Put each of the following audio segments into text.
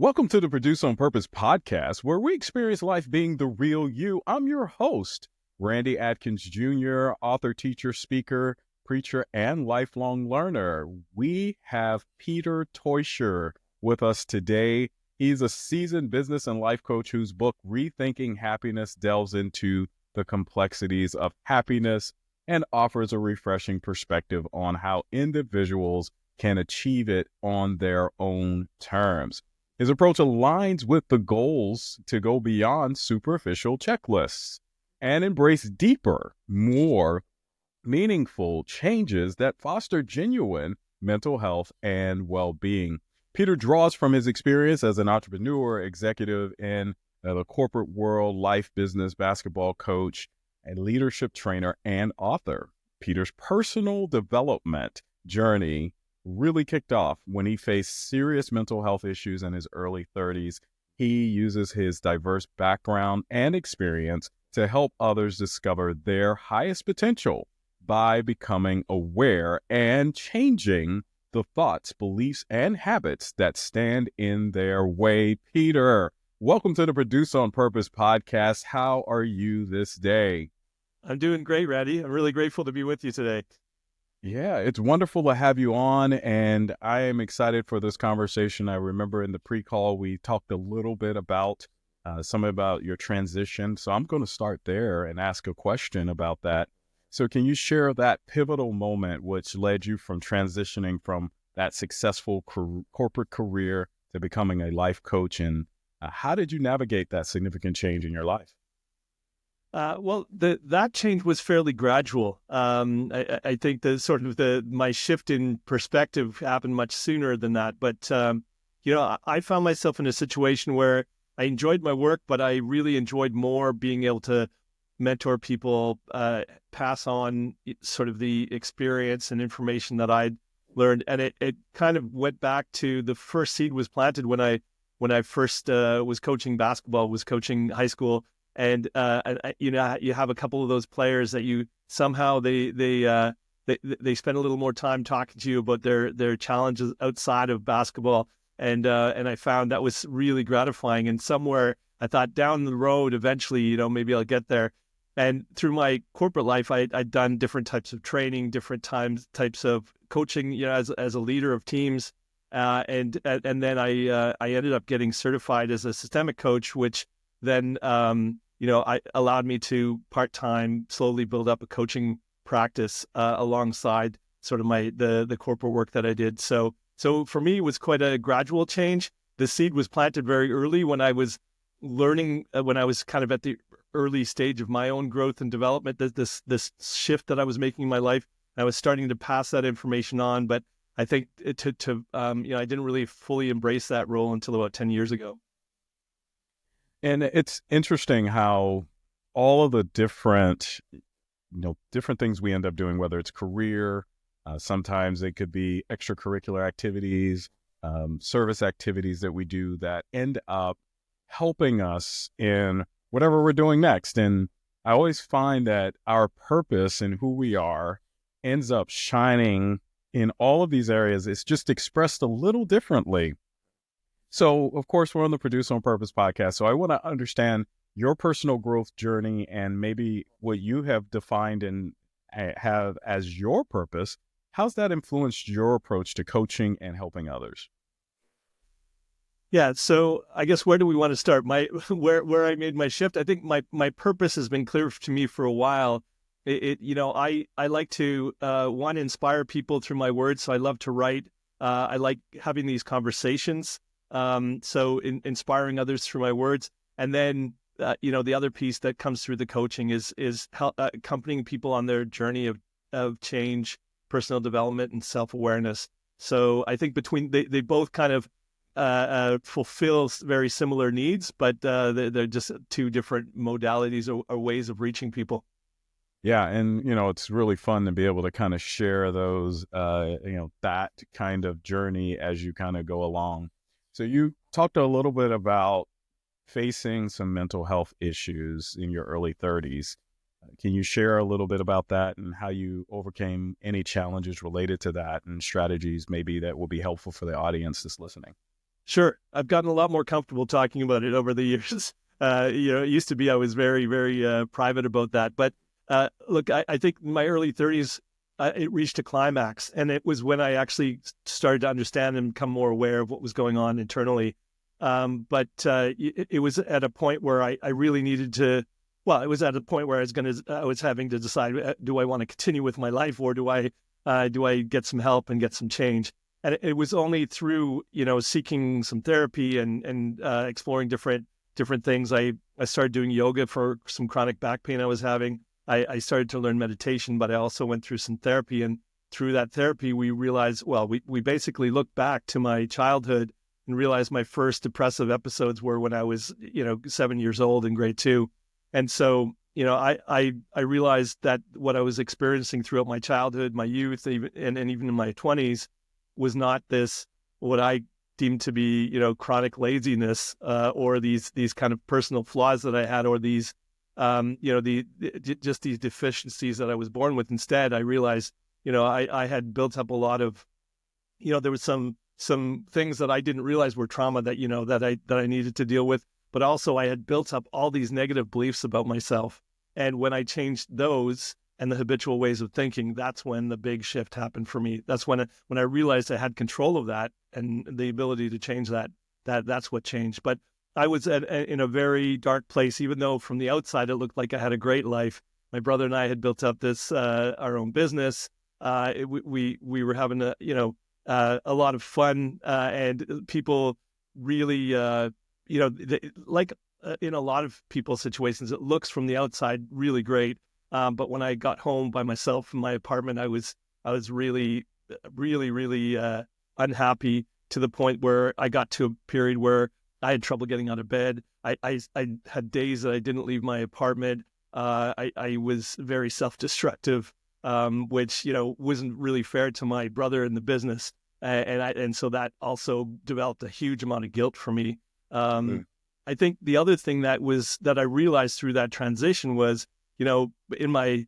Welcome to the Produce on Purpose podcast, where we experience life being the real you. I'm your host, Randy Adkins Jr., author, teacher, speaker, preacher, and lifelong learner. We have Peter Teuscher with us today. He's a seasoned business and life coach whose book, Rethinking Happiness, delves into the complexities of happiness and offers a refreshing perspective on how individuals can achieve it on their own terms. His approach aligns with the goals to go beyond superficial checklists and embrace deeper, more meaningful changes that foster genuine mental health and well-being. Peter draws from his experience as an entrepreneur, executive in the corporate world, life, business, basketball coach, a leadership trainer, and author. Peter's personal development journey really kicked off when he faced serious mental health issues in his early 30s. He uses his diverse background and experience to help others discover their highest potential by becoming aware and changing the thoughts, beliefs, and habits that stand in their way. Peter, welcome to the Produce on Purpose podcast. How are you this day? I'm doing great, Randy. I'm really grateful to be with you today. Yeah, it's wonderful to have you on, and I am excited for this conversation. I remember in the pre-call, we talked a little bit about some about your transition. So I'm going to start there and ask a question about that. So can you share that pivotal moment which led you from transitioning from that successful corporate career to becoming a life coach, and how did you navigate that significant change in your life? That change was fairly gradual. I think my shift in perspective happened much sooner than that. But I found myself in a situation where I enjoyed my work, but I really enjoyed more being able to mentor people, pass on sort of the experience and information that I'd learned. And it kind of went back to the first seed was planted when I first was coaching basketball, was coaching high school. And you have a couple of those players that you somehow they spend a little more time talking to you about their challenges outside of basketball, and I found that was really gratifying. And somewhere I thought down the road, eventually, maybe I'll get there. And through my corporate life, I'd done different types of training, different types of coaching, as a leader of teams, and then I ended up getting certified as a systemic coach, which then I allowed me to part-time slowly build up a coaching practice alongside sort of the corporate work that I did. So for me, it was quite a gradual change. The seed was planted very early when I was learning, when I was kind of at the early stage of my own growth and development, this shift that I was making in my life. I was starting to pass that information on, but I think I didn't really fully embrace that role until about 10 years ago. And it's interesting how all of the different things we end up doing, whether it's career, sometimes it could be extracurricular activities, service activities that we do that end up helping us in whatever we're doing next. And I always find that our purpose and who we are ends up shining in all of these areas. It's just expressed a little differently. So, of course, we're on the Produce on Purpose podcast. So I want to understand your personal growth journey and maybe what you have defined and have as your purpose. How's that influenced your approach to coaching and helping others? Yeah, so I guess where do we want to start? Where I made my shift, I think my purpose has been clear to me for a while. I like to inspire people through my words. So I love to write. I like having these conversations. So inspiring others through my words. And then, the other piece that comes through the coaching is accompanying people on their journey of change, personal development, and self-awareness. So I think they both kind of fulfill very similar needs, but they're just two different modalities or ways of reaching people. Yeah. And, it's really fun to be able to kind of share those, that kind of journey as you kind of go along. So you talked a little bit about facing some mental health issues in your early 30s. Can you share a little bit about that and how you overcame any challenges related to that and strategies maybe that will be helpful for the audience that's listening? Sure. I've gotten a lot more comfortable talking about it over the years. It used to be I was very, very private about that. But look, I think in my early 30s, it reached a climax. And it was when I actually started to understand and become more aware of what was going on internally. But it was at a point where I really needed to, well, it was at a point where I was having to decide, do I want to continue with my life, or do I get some help and get some change? And it was only through, seeking some therapy and exploring different things. I started doing yoga for some chronic back pain I was having. I started to learn meditation, but I also went through some therapy. And through that therapy, we realized, well, we basically looked back to my childhood and realized my first depressive episodes were when I was, 7 years old in grade 2. And so, I realized that what I was experiencing throughout my childhood, my youth, and even in my 20s, was not this, what I deemed to be, chronic laziness, or these kind of personal flaws that I had, or these, just these deficiencies that I was born with. Instead, I realized, I had built up a lot of, there was some things that I didn't realize were trauma that, that I needed to deal with, but also I had built up all these negative beliefs about myself. And when I changed those and the habitual ways of thinking, that's when the big shift happened for me. That's when I realized I had control of that and the ability to change that's what changed. But I was in a very dark place, even though from the outside it looked like I had a great life. My brother and I had built up this our own business. We were having a lot of fun, and people really, in a lot of people's situations, it looks from the outside really great. But when I got home by myself in my apartment, I was really, really, really unhappy, to the point where I got to a period where I had trouble getting out of bed. I had days that I didn't leave my apartment. I was very self-destructive, which wasn't really fair to my brother in the business, and so that also developed a huge amount of guilt for me. I think the other thing that I realized through that transition was, in my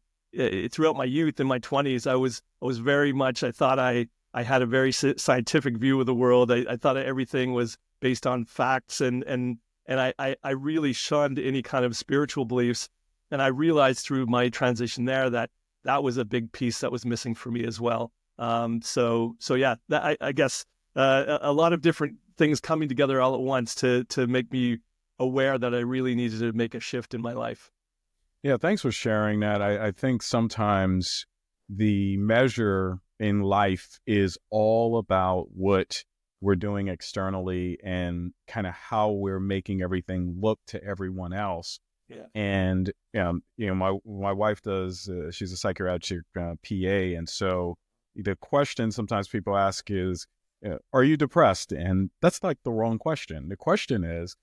throughout my youth, in my 20s, I was very much, I thought I had a very scientific view of the world. I thought everything was based on facts, and I really shunned any kind of spiritual beliefs. And I realized through my transition there that was a big piece that was missing for me as well. So yeah, I guess a lot of different things coming together all at once to make me aware that I really needed to make a shift in my life. Yeah, thanks for sharing that. I think sometimes the measure in life is all about what we're doing externally and kind of how we're making everything look to everyone else. Yeah. And, my wife does, she's a psychiatric PA. And so the question sometimes people ask is, are you depressed? And that's like the wrong question. The question is,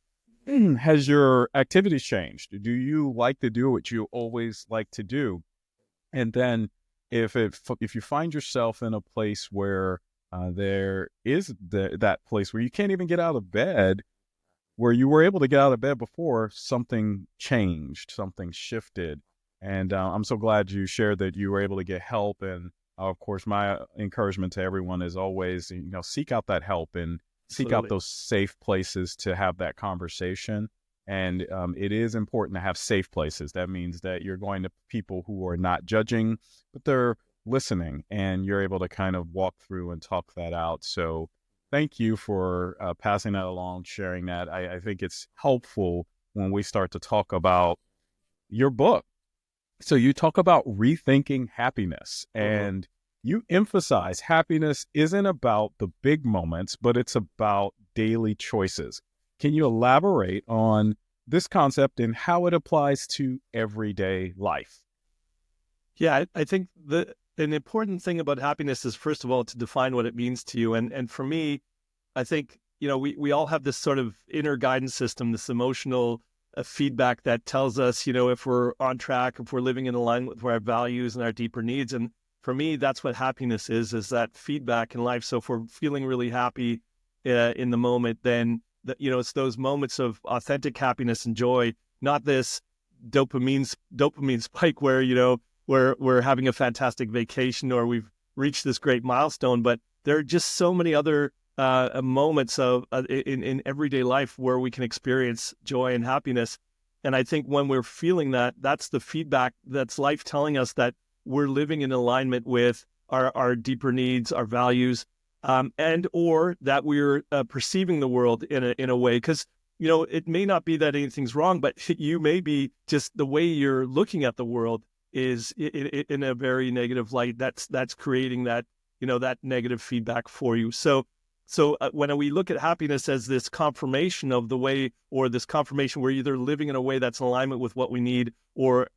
has your activities changed? Do you like to do what you always like to do? And then if you find yourself in a place where there is that place where you can't even get out of bed, where you were able to get out of bed before, something changed, something shifted. And I'm so glad you shared that you were able to get help. And of course, my encouragement to everyone is always, seek out that help and seek out those safe places to have that conversation. And it is important to have safe places. That means that you're going to people who are not judging, but they're listening, and you're able to kind of walk through and talk that out. So thank you for passing that along, sharing that. I think it's helpful when we start to talk about your book. So you talk about rethinking happiness, and you emphasize happiness isn't about the big moments, but it's about daily choices. Can you elaborate on this concept and how it applies to everyday life? Yeah, I think an important thing about happiness is, first of all, to define what it means to you. And for me, I think, we all have this sort of inner guidance system, this emotional feedback that tells us, if we're on track, if we're living in alignment with our values and our deeper needs. And for me, that's what happiness is that feedback in life. So if we're feeling really happy in the moment, then it's those moments of authentic happiness and joy, not this dopamine spike where, we're having a fantastic vacation or we've reached this great milestone. But there are just so many other moments of in everyday life where we can experience joy and happiness. And I think when we're feeling that, that's the feedback, that's life telling us that we're living in alignment with our deeper needs, our values, and or that we're perceiving the world in a way. Because it may not be that anything's wrong, but you may be just the way you're looking at the world is in a very negative light. That's creating that that negative feedback for you. So when we look at happiness as this confirmation of the way, or this confirmation, we're either living in a way that's in alignment with what we need, or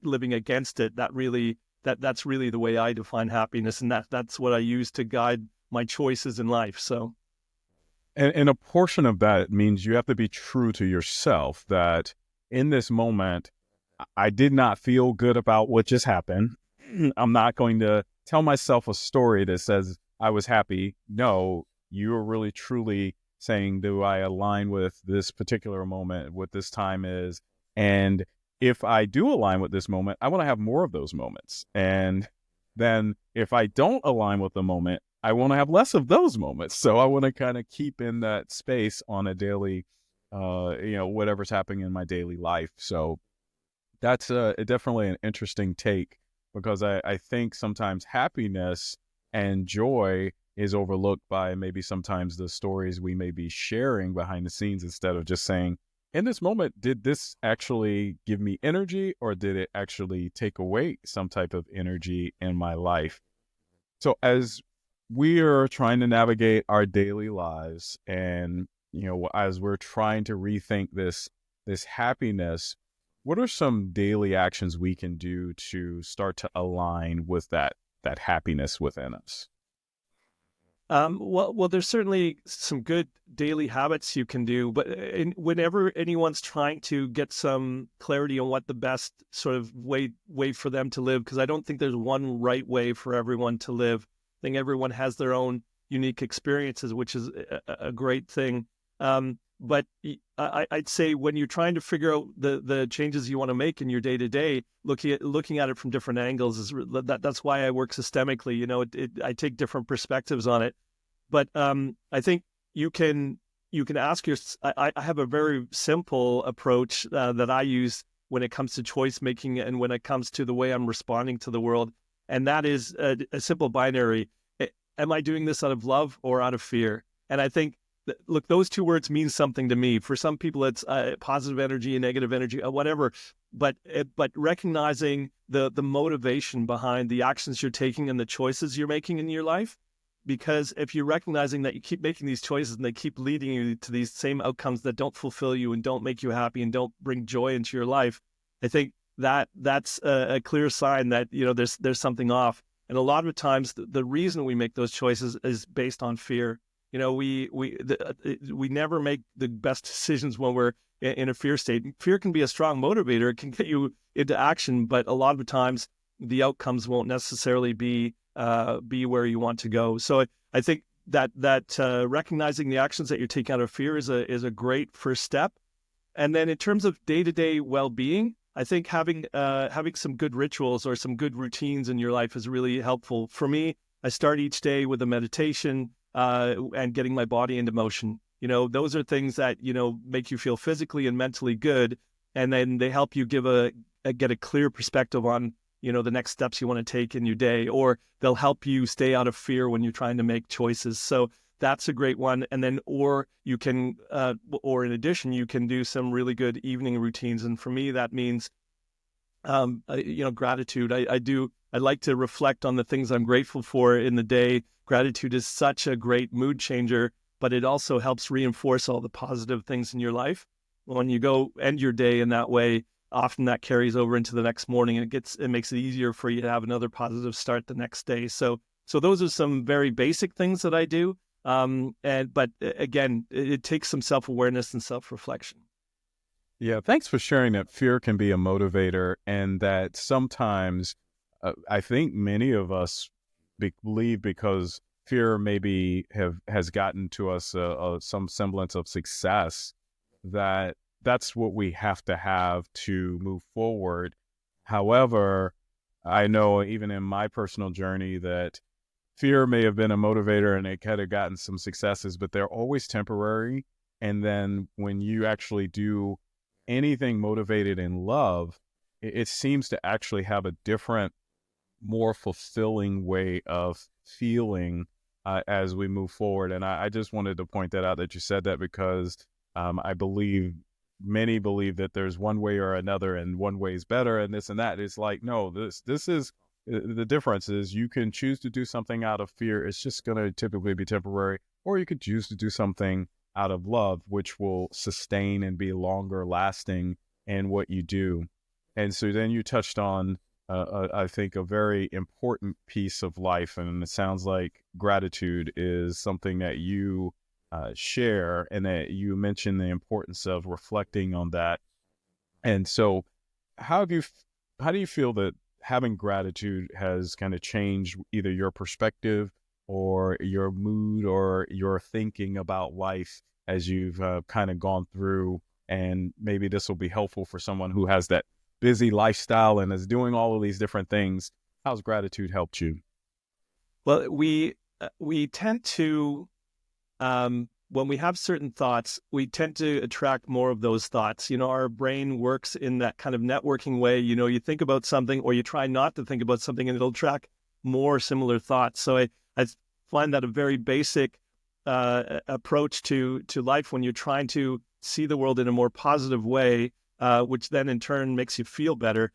living against it. That's really the way I define happiness, and that's what I use to guide my choices in life. So, and a portion of that means you have to be true to yourself. That in this moment, I did not feel good about what just happened. I'm not going to tell myself a story that says I was happy. No, you are really truly saying, do I align with this particular moment, what this time is? And if I do align with this moment, I want to have more of those moments. And then if I don't align with the moment, I want to have less of those moments. So I want to kind of keep in that space on a daily, whatever's happening in my daily life. So that's definitely an interesting take, because I think sometimes happiness and joy is overlooked by maybe sometimes the stories we may be sharing behind the scenes, instead of just saying, in this moment, did this actually give me energy, or did it actually take away some type of energy in my life? So as we are trying to navigate our daily lives, and as we're trying to rethink this happiness, what are some daily actions we can do to start to align with that happiness within us? Well, there's certainly some good daily habits you can do, but whenever anyone's trying to get some clarity on what the best sort of way for them to live, because I don't think there's one right way for everyone to live. I think everyone has their own unique experiences, which is a great thing. But I'd say when you're trying to figure out the changes you want to make in your day to day, looking at it from different angles that's why I work systemically. I take different perspectives on it. But I think you can ask I have a very simple approach that I use when it comes to choice making, and when it comes to the way I'm responding to the world, and that is a simple binary. Am I doing this out of love or out of fear? And I think, look, those two words mean something to me. For some people, it's positive energy and negative energy, whatever. But recognizing the motivation behind the actions you're taking and the choices you're making in your life, because if you're recognizing that you keep making these choices and they keep leading you to these same outcomes that don't fulfill you and don't make you happy and don't bring joy into your life, I think that's a clear sign that there's something off. And a lot of times, the reason we make those choices is based on fear. We never make the best decisions when we're in a fear state. Fear can be a strong motivator; it can get you into action, but a lot of the times the outcomes won't necessarily be where you want to go. So I think that recognizing the actions that you're taking out of fear is a great first step. And then in terms of day-to-day well-being, I think having some good rituals or some good routines in your life is really helpful. For me, I start each day with a meditation and getting my body into motion. Those are things that make you feel physically and mentally good, and then they help you get a clear perspective on the next steps you want to take in your day, or they'll help you stay out of fear when you're trying to make choices. So that's a great one. And then, or you can, or in addition, you can do some really good evening routines. And for me, that means, gratitude. I like to reflect on the things I'm grateful for in the day. Gratitude is such a great mood changer, but it also helps reinforce all the positive things in your life. When you go end your day in that way, often that carries over into the next morning, and it makes it easier for you to have another positive start the next day. So those are some very basic things that I do. But again, it takes some self-awareness and self-reflection. Yeah, thanks for sharing that fear can be a motivator, and that sometimes I think many of us believe because fear maybe has gotten to us some semblance of success, that's what we have to move forward. However, I know even in my personal journey that fear may have been a motivator and they could have gotten some successes, but they're always temporary. And then when you actually do anything motivated in love, it seems to actually have a different, more fulfilling way of feeling as we move forward. And I just wanted to point that out, that you said that, because I believe many believe that there's one way or another, and one way is better, and this and that. It's like, no, this is the difference is you can choose to do something out of fear. It's just going to typically be temporary, or you could choose to do something out of love, which will sustain and be longer lasting in what you do. And so then you touched on, I think, a very important piece of life. And it sounds like gratitude is something that you share, and that you mentioned the importance of reflecting on that. And so how do you feel that having gratitude has kind of changed either your perspective or your mood or your thinking about life as you've kind of gone through? And maybe this will be helpful for someone who has that busy lifestyle and is doing all of these different things. How's gratitude helped you? Well, we tend to, when we have certain thoughts, we tend to attract more of those thoughts. Our brain works in that kind of networking way. You think about something, or you try not to think about something, and it'll attract more similar thoughts. So I find that a very basic approach to life when you're trying to see the world in a more positive way, which then in turn makes you feel better.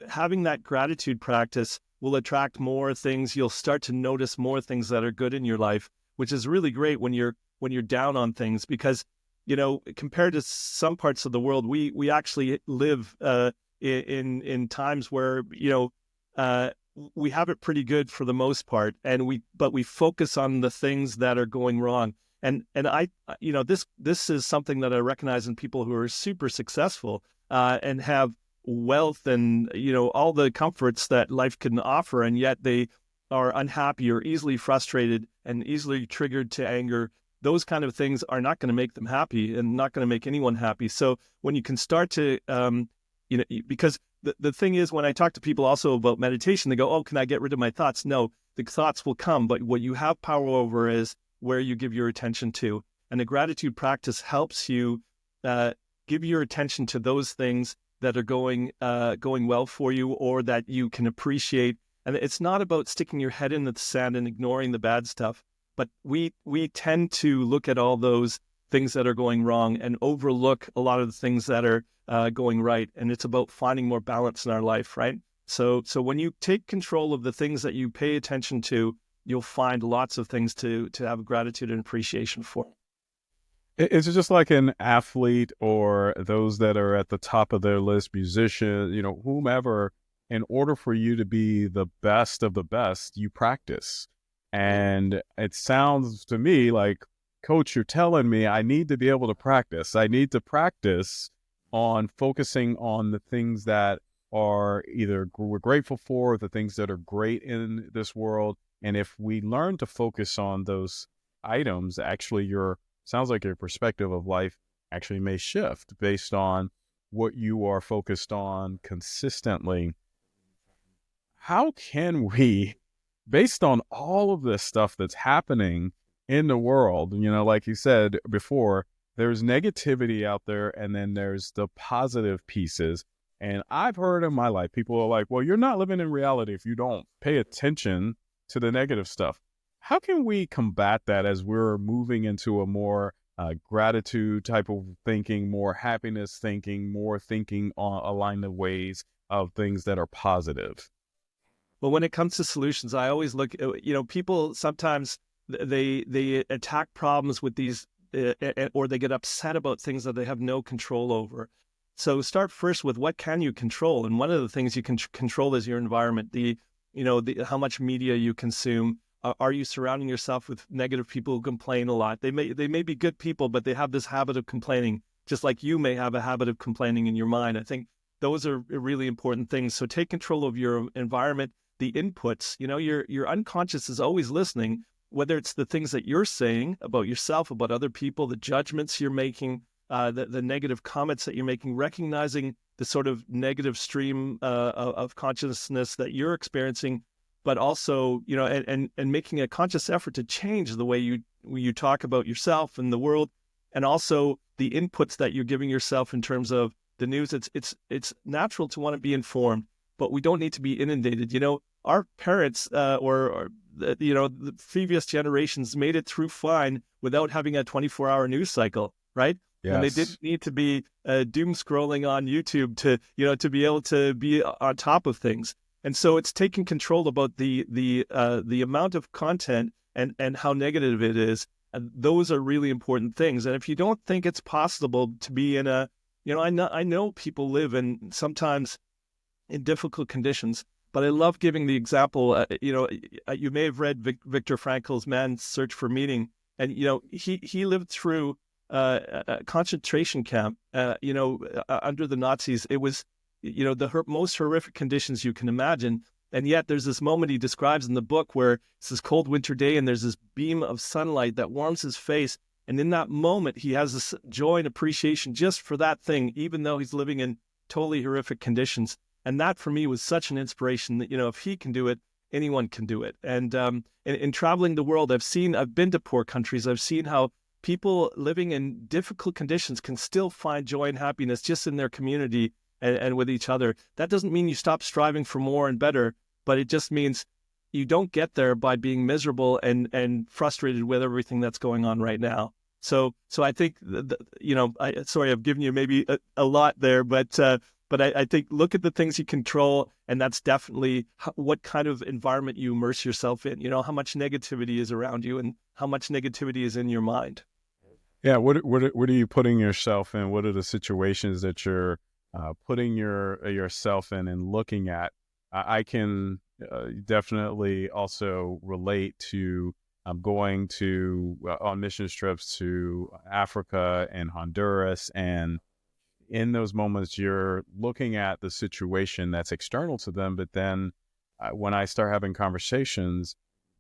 Having that gratitude practice will attract more things. You'll start to notice more things that are good in your life, which is really great when you're down on things, because compared to some parts of the world, we actually live in times where we have it pretty good for the most part, but we focus on the things that are going wrong. And I this is something that I recognize in people who are super successful and have wealth and all the comforts that life can offer, and yet they are unhappy or easily frustrated and easily triggered to anger. Those kind of things are not going to make them happy, and not going to make anyone happy. So when you can start to, because the thing is, when I talk to people also about meditation, they go, "Oh, can I get rid of my thoughts?" No, the thoughts will come, but what you have power over is where you give your attention to. And the gratitude practice helps you give your attention to those things that are going well for you, or that you can appreciate. And it's not about sticking your head in the sand and ignoring the bad stuff, but we tend to look at all those things that are going wrong and overlook a lot of the things that are going right. And it's about finding more balance in our life, right? So when you take control of the things that you pay attention to, you'll find lots of things to have gratitude and appreciation for. It's just like an athlete, or those that are at the top of their list, musician, whomever. In order for you to be the best of the best, you practice. And it sounds to me like, Coach, you're telling me I need to be able to practice. I need to practice on focusing on the things that are either we're grateful for, the things that are great in this world. And if we learn to focus on those items, actually sounds like your perspective of life actually may shift based on what you are focused on consistently. How can we, based on all of this stuff that's happening in the world, like you said before, there's negativity out there, and then there's the positive pieces. And I've heard in my life, people are like, well, you're not living in reality if you don't pay attention to the negative stuff. How can we combat that as we're moving into a more gratitude type of thinking, more happiness thinking, more thinking on aligned ways of things that are positive? Well, when it comes to solutions, I always look, people sometimes they attack problems with these, or they get upset about things that they have no control over. So start first with what can you control? And one of the things you can control is your environment, how much media you consume. Are you surrounding yourself with negative people who complain a lot? They may be good people, but they have this habit of complaining, just like you may have a habit of complaining in your mind. I think those are really important things. So take control of your environment, the inputs. Your unconscious is always listening, whether it's the things that you're saying about yourself, about other people, the judgments you're making, the negative comments that you're making, recognizing the sort of negative stream of consciousness that you're experiencing. but also, and making a conscious effort to change the way you talk about yourself and the world, and also the inputs that you're giving yourself in terms of the news. It's natural to want to be informed, but we don't need to be inundated. Our parents or the previous generations made it through fine without having a 24-hour news cycle, right? Yes. And they didn't need to be doom scrolling on YouTube to be able to be on top of things. And so it's taking control about the amount of content and how negative it is. And those are really important things. And if you don't think it's possible to be in I know people live in sometimes in difficult conditions, but I love giving the example. You may have read Viktor Frankl's Man's Search for Meaning, and he lived through a concentration camp. Under the Nazis, it was the most horrific conditions you can imagine. And yet there's this moment he describes in the book where it's this cold winter day and there's this beam of sunlight that warms his face. And in that moment, he has this joy and appreciation just for that thing, even though he's living in totally horrific conditions. And that for me was such an inspiration that, if he can do it, anyone can do it. And in traveling the world, I've been to poor countries. I've seen how people living in difficult conditions can still find joy and happiness just in their community and with each other. That doesn't mean you stop striving for more and better, but it just means you don't get there by being miserable and frustrated with everything that's going on right now. So I think, sorry, I've given you maybe a lot there, but I think look at the things you control, and that's definitely what kind of environment you immerse yourself in. How much negativity is around you and how much negativity is in your mind. Yeah, what are you putting yourself in? What are the situations that you're putting yourself in and looking at? I can definitely also relate to going to on mission trips to Africa and Honduras, and in those moments you're looking at the situation that's external to them, but then when I start having conversations,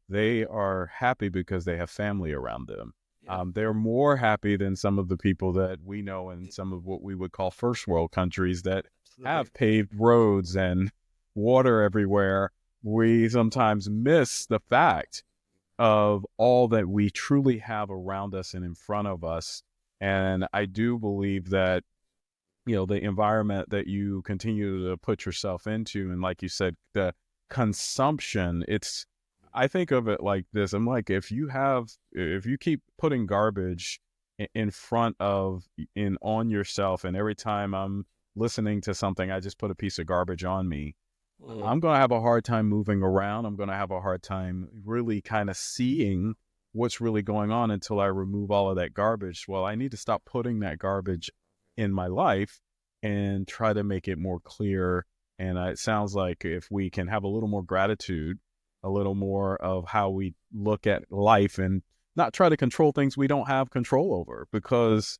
they are happy because they have family around them. Yeah. They're more happy than some of the people that we know in some of what we would call first world countries that have paved roads and water everywhere. We sometimes miss the fact of all that we truly have around us and in front of us. And I do believe that, the environment that you continue to put yourself into, and like you said, the consumption, I think of it like this. I'm like, if you keep putting garbage in front of, on yourself, and every time I'm listening to something, I just put a piece of garbage on me, I'm going to have a hard time moving around. I'm going to have a hard time really kind of seeing what's really going on until I remove all of that garbage. Well, I need to stop putting that garbage in my life and try to make it more clear. And it sounds like if we can have a little more gratitude, a little more of how we look at life, and not try to control things we don't have control over, because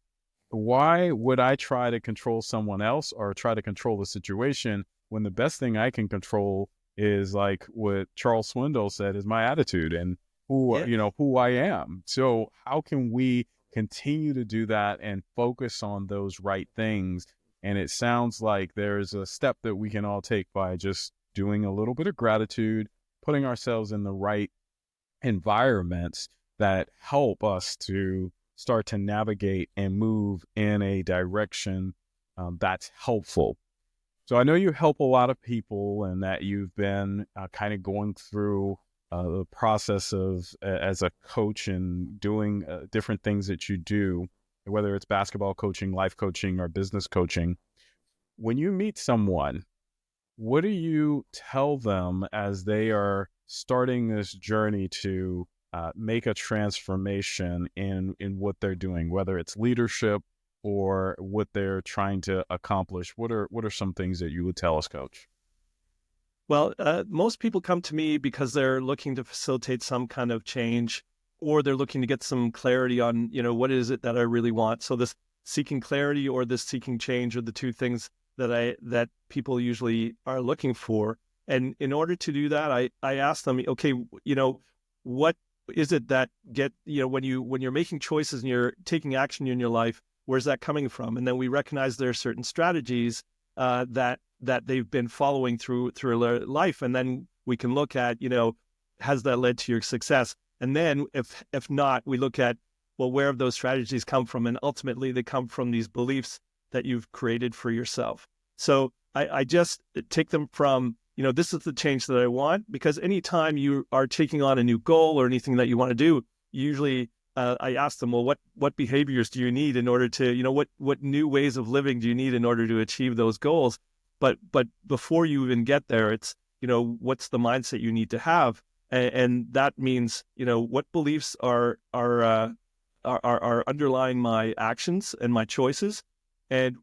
why would I try to control someone else or try to control the situation when the best thing I can control is, like what Charles Swindoll said, is my attitude and who I am. So how can we continue to do that and focus on those right things? And it sounds like there's a step that we can all take by just doing a little bit of gratitude, putting ourselves in the right environments that help us to start to navigate and move in a direction that's helpful. So I know you help a lot of people, and that you've been kind of going through the process of as a coach and doing different things that you do, whether it's basketball coaching, life coaching, or business coaching. When you meet someone, what do you tell them as they are starting this journey to make a transformation in what they're doing, whether it's leadership or what they're trying to accomplish? What are some things that you would tell us, Coach? Well, most people come to me because they're looking to facilitate some kind of change, or they're looking to get some clarity on, what is it that I really want. So this seeking clarity or this seeking change are the two things that people usually are looking for. And in order to do that, I ask them, okay, what is it that when you're making choices and you're taking action in your life, where's that coming from? And then we recognize there are certain strategies that they've been following through their life. And then we can look at, has that led to your success? And then if not, we look at, well, where have those strategies come from? And ultimately they come from these beliefs that you've created for yourself. So I just take them from, this is the change that I want, because anytime you are taking on a new goal or anything that you want to do, usually I ask them, well, what behaviors do you need in order to, what new ways of living do you need in order to achieve those goals? But before you even get there, it's, what's the mindset you need to have? And that means, what beliefs are underlying my actions and my choices. And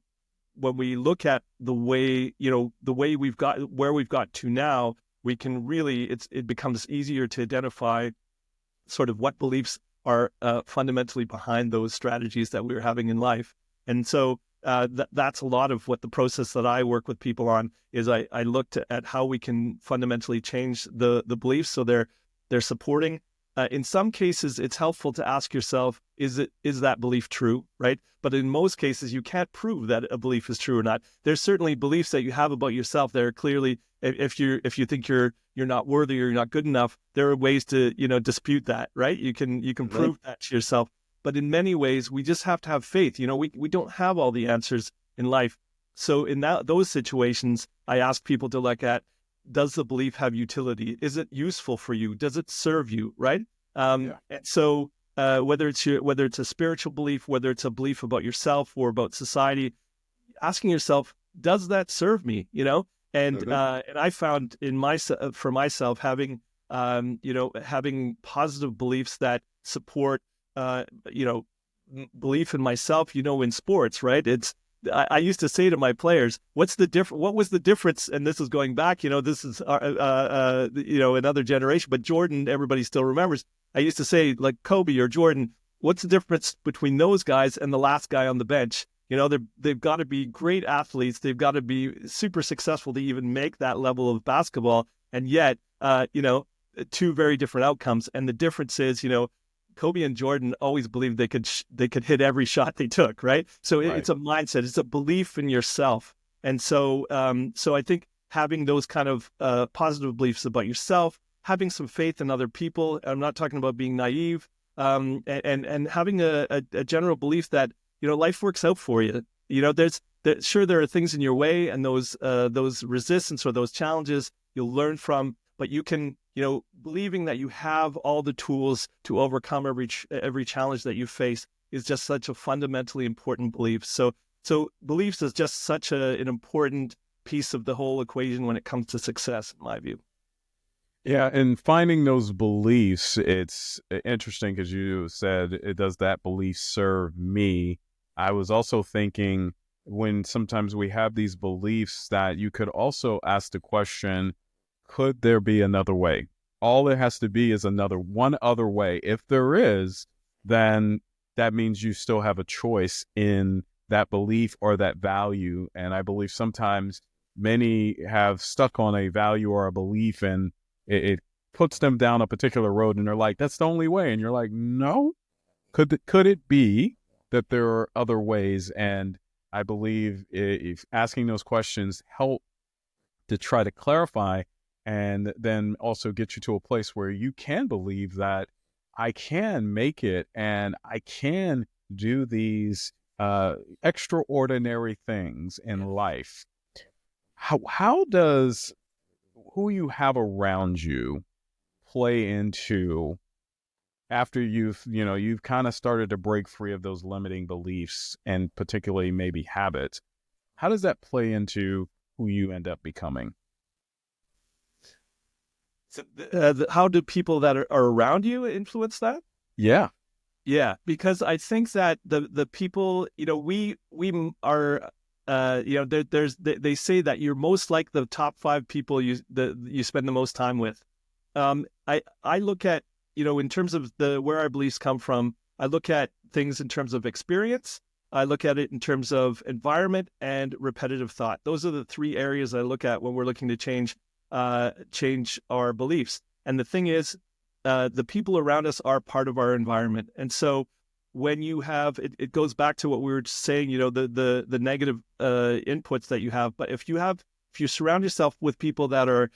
when we look at the way we've got, where we've got to now, we can really, it becomes easier to identify sort of what beliefs are fundamentally behind those strategies that we're having in life. And so that's a lot of what the process that I work with people on is. I looked at how we can fundamentally change the beliefs so they're supporting. In some cases, it's helpful to ask yourself, is that belief true, right? But in most cases, you can't prove that a belief is true or not. There's certainly beliefs that you have about yourself that are clearly, if you think you're not worthy or you're not good enough, there are ways to dispute that, right? You can prove that to yourself. But in many ways, we just have to have faith. We don't have all the answers in life. So in those situations, I ask people to look at, does the belief have utility? Is it useful for you? Does it serve you, right? And so whether it's a spiritual belief, whether it's a belief about yourself or about society, asking yourself, does that serve me? And I found for myself having having positive beliefs that support belief in myself, in sports, right? I used to say to my players, what was the difference? And this is going back, this is, another generation, but Jordan, everybody still remembers. I used to say, like Kobe or Jordan, what's the difference between those guys and the last guy on the bench? They've got to be great athletes. They've got to be super successful to even make that level of basketball. And yet, two very different outcomes. And the difference is, Kobe and Jordan always believed they could hit every shot they took, right? So it's a mindset, it's a belief in yourself. And so I think having those kind of positive beliefs about yourself, having some faith in other people, I'm not talking about being naive, and having a general belief that, life works out for you. Sure, there are things in your way, and those resistance or those challenges you'll learn from, but you can, believing that you have all the tools to overcome every challenge that you face is just such a fundamentally important belief. So beliefs is just such an important piece of the whole equation when it comes to success, in my view. Yeah, and finding those beliefs, it's interesting because you said, does that belief serve me? I was also thinking when sometimes we have these beliefs that you could also ask the question, could there be another way? All it has to be is one other way. If there is, then that means you still have a choice in that belief or that value. And I believe sometimes many have stuck on a value or a belief, and it puts them down a particular road, and they're like, that's the only way. And you're like, no, could it be that there are other ways? And I believe if asking those questions help to try to clarify, and then also get you to a place where you can believe that I can make it and I can do these extraordinary things in life. How does who you have around you play into, after you've kind of started to break free of those limiting beliefs and particularly maybe habits? How does that play into who you end up becoming? How do people that are around you influence that? Yeah, because I think that the people, we are, they say that you're most like the top 5 people you spend the most time with. I look at, in terms of where our beliefs come from, I look at things in terms of experience. I look at it in terms of environment and repetitive thought. Those are the 3 areas I look at when we're looking to change our beliefs. And the thing is, the people around us are part of our environment. And so when you have, it goes back to what we were saying, the negative inputs that you have. But if you surround yourself with people that are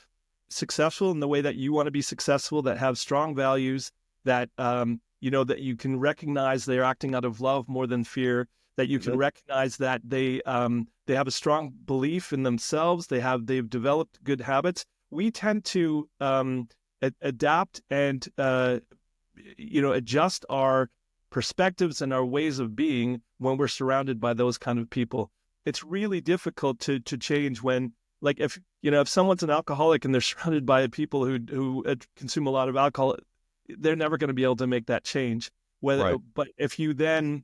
successful in the way that you want to be successful, that have strong values, that that you can recognize they're acting out of love more than fear, that you can recognize that they have a strong belief in themselves, they've developed good habits. We tend to adapt and adjust our perspectives and our ways of being when we're surrounded by those kind of people. It's really difficult to change when, like, if someone's an alcoholic and they're surrounded by people who consume a lot of alcohol, they're never going to be able to make that change. But if you then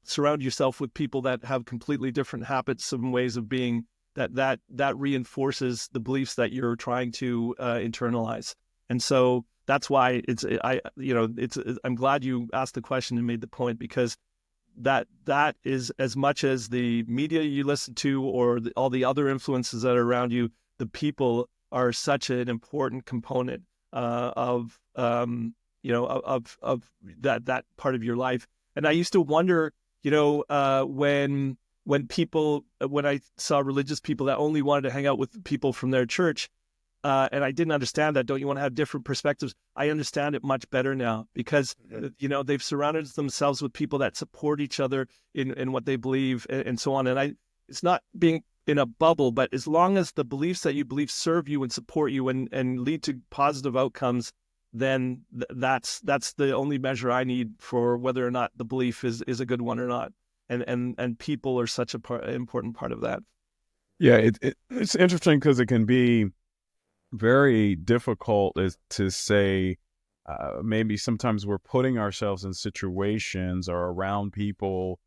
surround yourself with people that have completely different habits and ways of being, that reinforces the beliefs that you're trying to internalize. And so that's why I'm glad you asked the question and made the point, because that is, as much as the media you listen to or all the other influences that are around you, the people are such an important component of that part of your life. And I used to wonder, when I saw religious people that only wanted to hang out with people from their church, and I didn't understand that. Don't you want to have different perspectives? I understand it much better now, because they've surrounded themselves with people that support each other in what they believe, and so on. And it's not being in a bubble, but as long as the beliefs that you believe serve you and support you and lead to positive outcomes, then that's the only measure I need for whether or not the belief is a good one or not. And people are such an important part of that. Yeah, it's interesting because it can be very difficult to say, maybe sometimes we're putting ourselves in situations or around people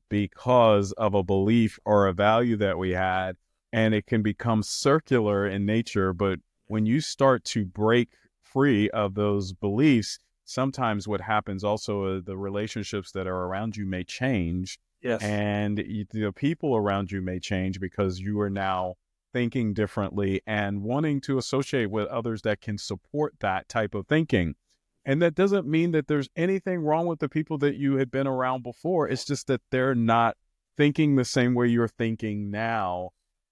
because of a belief or a value that we had, and it can become circular in nature. But when you start to break free of those beliefs, sometimes what happens also, the relationships that are around you may change. Yes. And the people around you may change because you are now thinking differently and wanting to associate with others that can support that type of thinking. And that doesn't mean that there's anything wrong with the people that you had been around before. It's just that they're not thinking the same way you're thinking now.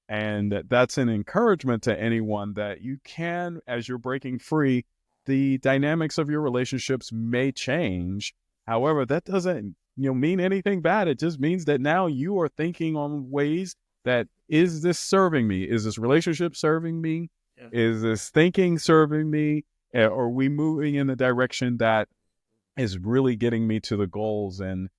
And that's an encouragement to anyone that you can, as you're breaking free, the dynamics of your relationships may change. However, that doesn't mean anything bad. It just means that now you are thinking on ways that, is this serving me? Is this relationship serving me? Yeah. Is this thinking serving me? Or are we moving in the direction that is really getting me to the goals? And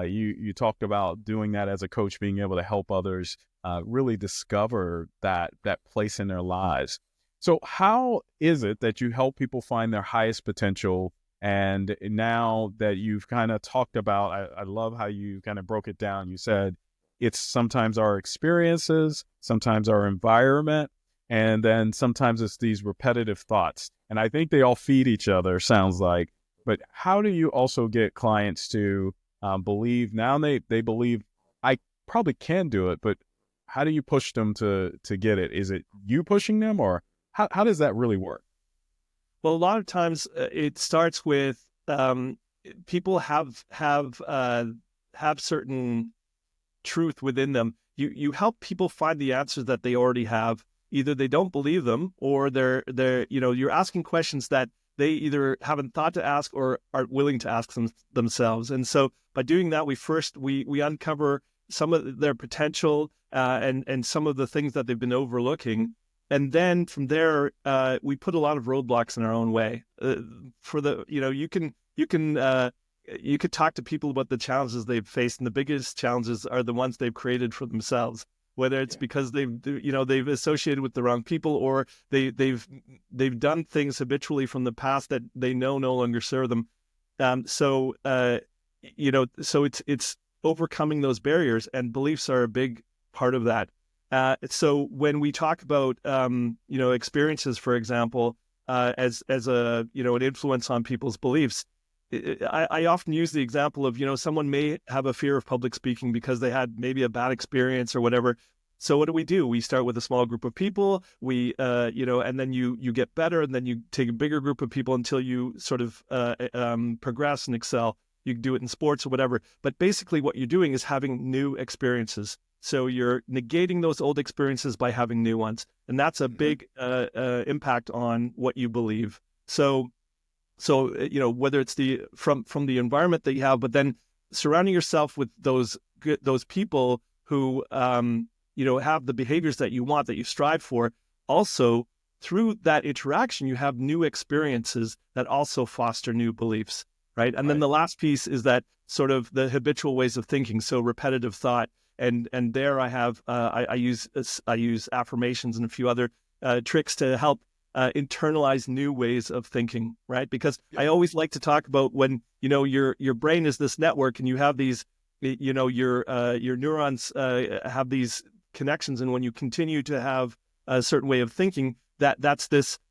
you talked about doing that as a coach, being able to help others really discover that place in their lives. So how is it that you help people find their highest potential? And now that you've kind of talked about, I love how you kind of broke it down. You said it's sometimes our experiences, sometimes our environment, and then sometimes it's these repetitive thoughts. And I think they all feed each other, sounds like. But how do you also get clients to believe, now they believe I probably can do it, but how do you push them to get it? Is it you pushing them, or how does that really work? Well, a lot of times it starts with people have certain truth within them. You help people find the answers that they already have. Either they don't believe them, or they're you're asking questions that they either haven't thought to ask or aren't willing to ask themselves. And so by doing that, we uncover some of their potential and some of the things that they've been overlooking. And then from there, we put a lot of roadblocks in our own way. You could talk to people about the challenges they've faced, and the biggest challenges are the ones they've created for themselves. Whether it's because they've associated with the wrong people, or they've done things habitually from the past that they know no longer serve them. So it's overcoming those barriers, and beliefs are a big part of that. So when we talk about experiences, for example, as a an influence on people's beliefs, I often use the example of someone may have a fear of public speaking because they had maybe a bad experience or whatever. So what do? We start with a small group of people. We and then you get better, and then you take a bigger group of people until you sort of progress and excel. You can do it in sports or whatever. But basically, what you're doing is having new experiences. So you're negating those old experiences by having new ones. And that's a big impact on what you believe. So, whether it's from the environment that you have, but then surrounding yourself with those people who, have the behaviors that you want, that you strive for. Also, through that interaction, you have new experiences that also foster new beliefs, right? And then the last piece is that sort of the habitual ways of thinking, so repetitive thought. And there I have I use affirmations and a few other tricks to help internalize new ways of thinking, right? Because I always like to talk about when your brain is this network, and you have these, your neurons have these connections, and when you continue to have a certain way of thinking, that's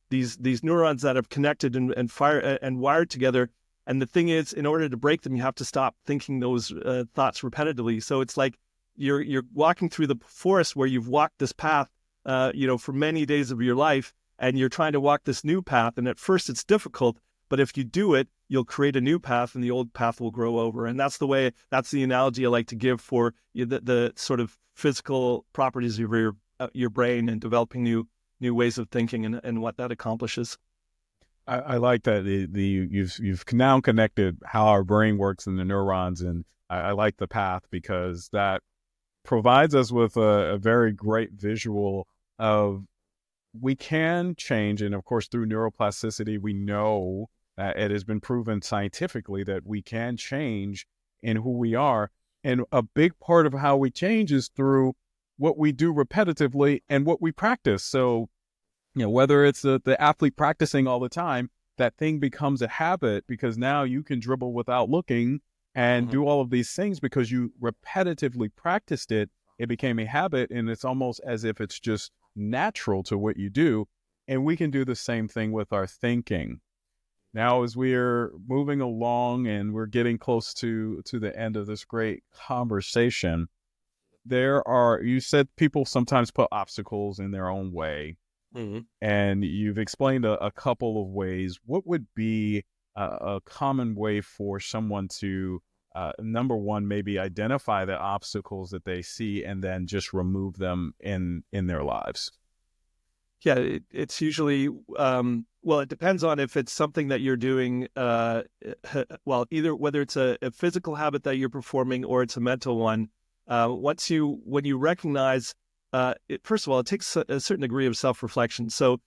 these neurons that have connected and fire and wired together. And the thing is, in order to break them, you have to stop thinking those thoughts repetitively. So it's like you're walking through the forest where you've walked this path, for many days of your life, and you're trying to walk this new path. And at first it's difficult, but if you do it, you'll create a new path, and the old path will grow over. And that's the analogy I like to give for the sort of physical properties of your brain and developing new ways of thinking and what that accomplishes. I like that you've now connected how our brain works and the neurons, and I like the path because that provides us with a very great visual of we can change. And of course, through neuroplasticity, we know that it has been proven scientifically that we can change in who we are. And a big part of how we change is through what we do repetitively and what we practice. So, whether it's the athlete practicing all the time, that thing becomes a habit because now you can dribble without looking and do all of these things because you repetitively practiced it. It became a habit, and it's almost as if it's just natural to what you do. And we can do the same thing with our thinking. Now, as we're moving along and we're getting close to the end of this great conversation, you said people sometimes put obstacles in their own way. And you've explained a couple of ways. What would be a common way for someone to, number one, maybe identify the obstacles that they see and then just remove them in their lives? Yeah, it's usually, it depends on if it's something that you're doing, either whether it's a physical habit that you're performing or it's a mental one. When you recognize, first of all, it takes a certain degree of self-reflection. So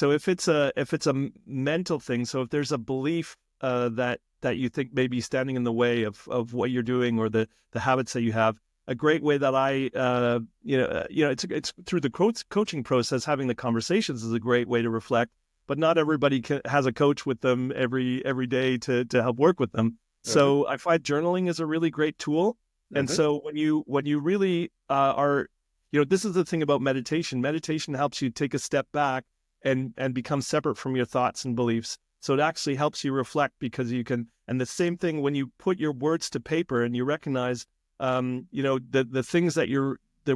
if it's a mental thing, so if there's a belief that you think may be standing in the way of what you're doing or the habits that you have, a great way that it's through the coaching process. Having the conversations is a great way to reflect, but not everybody has a coach with them every day to help work with them. So I find journaling is a really great tool. And so when you really are, this is the thing about meditation. Meditation helps you take a step back and become separate from your thoughts and beliefs. So it actually helps you reflect because you can. And the same thing when you put your words to paper and you recognize, the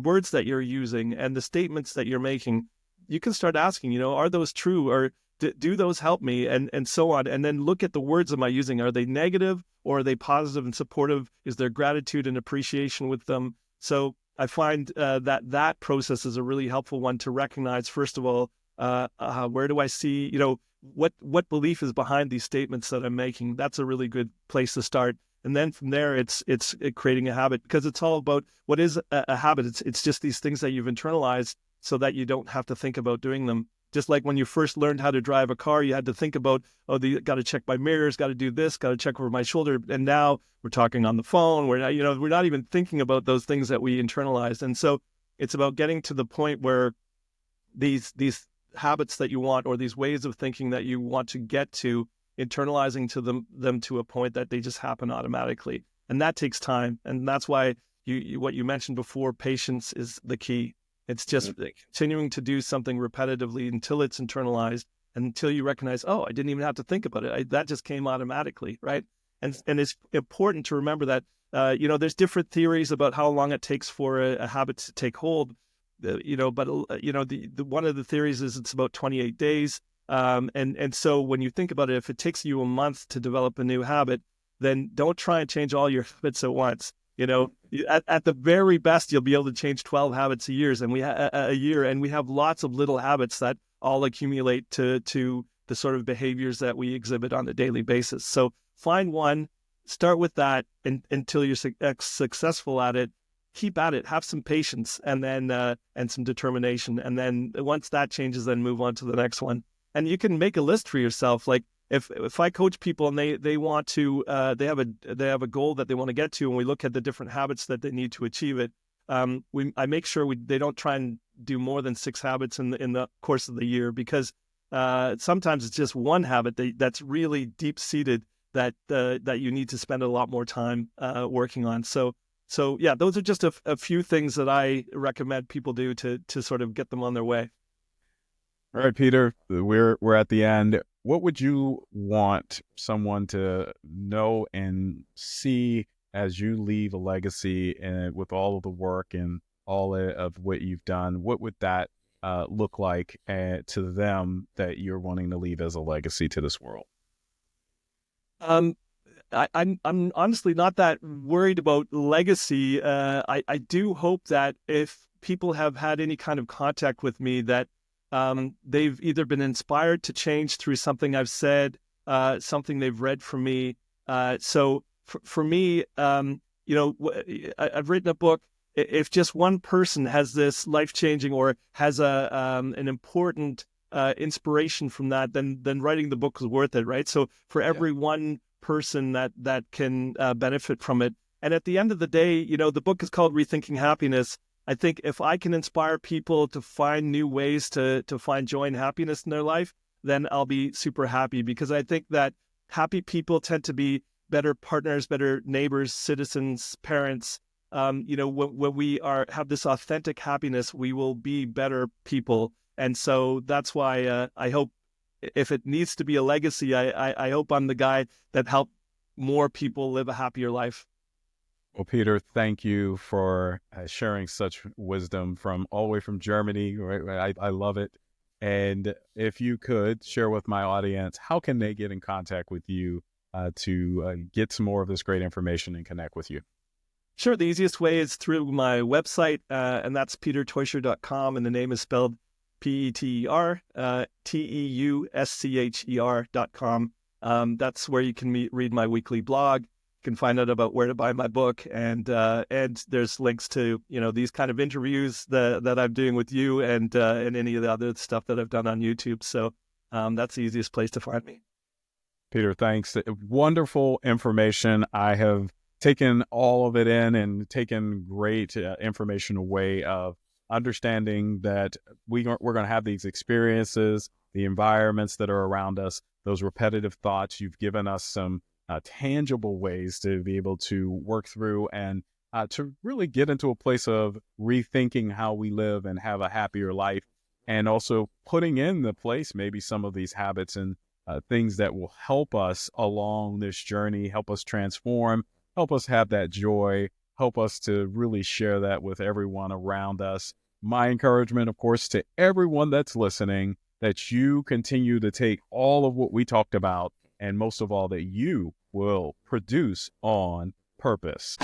words that you're using and the statements that you're making, you can start asking, are those true, or do those help me, and so on. And then look at the words am I using. Are they negative or are they positive and supportive? Is there gratitude and appreciation with them? So I find that process is a really helpful one to recognize, first of all, where do I see, what belief is behind these statements that I'm making? That's a really good place to start. And then from there, it's creating a habit, because it's all about what is a habit. It's just these things that you've internalized so that you don't have to think about doing them. Just like when you first learned how to drive a car, you had to think about, got to check my mirrors, got to do this, got to check over my shoulder. And now we're talking on the phone. We're not even thinking about those things that we internalized. And so it's about getting to the point where these habits that you want, or these ways of thinking that you want to get to, internalizing to them to a point that they just happen automatically. And that takes time. And that's why what you mentioned before, patience is the key. It's just continuing to do something repetitively until it's internalized, and until you recognize, I didn't even have to think about it. That just came automatically, right? And it's important to remember that, there's different theories about how long it takes for a habit to take hold. But one of the theories is it's about 28 days. And so when you think about it, if it takes you a month to develop a new habit, then don't try and change all your habits at once. At the very best, you'll be able to change 12 habits a year, and we have lots of little habits that all accumulate to the sort of behaviors that we exhibit on a daily basis. So find one, start with that until you're successful at it. Keep at it, have some patience, and then and some determination, and then once that changes, then move on to the next one. And you can make a list for yourself. Like if I coach people and they want to they have a goal that they want to get to, and we look at the different habits that they need to achieve it, I make sure they don't try and do more than 6 habits in the course of the year, because sometimes it's just one habit that's really deep seated that you need to spend a lot more time working on. So yeah, those are just a few things that I recommend people do to sort of get them on their way. All right, Peter, we're at the end. What would you want someone to know and see as you leave a legacy, and with all of the work and all of what you've done? What would that look like to them that you're wanting to leave as a legacy to this world? I'm honestly not that worried about legacy. I do hope that if people have had any kind of contact with me, that they've either been inspired to change through something I've said, something they've read from me. So for me, I've written a book. If just one person has this life-changing or has an important inspiration from that, then writing the book is worth it, right? So for every one person that can benefit from it. And at the end of the day, the book is called Rethinking Happiness. I think if I can inspire people to find new ways to find joy and happiness in their life, then I'll be super happy, because I think that happy people tend to be better partners, better neighbors, citizens, parents. When we have this authentic happiness, we will be better people. And so that's why I hope, if it needs to be a legacy, I hope I'm the guy that helped more people live a happier life. Well, Peter, thank you for sharing such wisdom from all the way from Germany. Right? I love it. And if you could share with my audience, how can they get in contact with you to get some more of this great information and connect with you? Sure. The easiest way is through my website, and that's peterteuscher.com, and the name is spelled Peter Teuscher.com. That's where you can read my weekly blog. You can find out about where to buy my book, and there's links to these kind of interviews that I'm doing with you, and any of the other stuff that I've done on YouTube. So that's the easiest place to find me. Peter, thanks. Wonderful information. I have taken all of it in and taken great information away of understanding that we're going to have these experiences, the environments that are around us, those repetitive thoughts. You've given us some tangible ways to be able to work through and to really get into a place of rethinking how we live and have a happier life, and also putting in the place maybe some of these habits and things that will help us along this journey, help us transform, help us have that joy, help us to really share that with everyone around us. My encouragement, of course, to everyone that's listening, that you continue to take all of what we talked about, and most of all, that you will produce on purpose.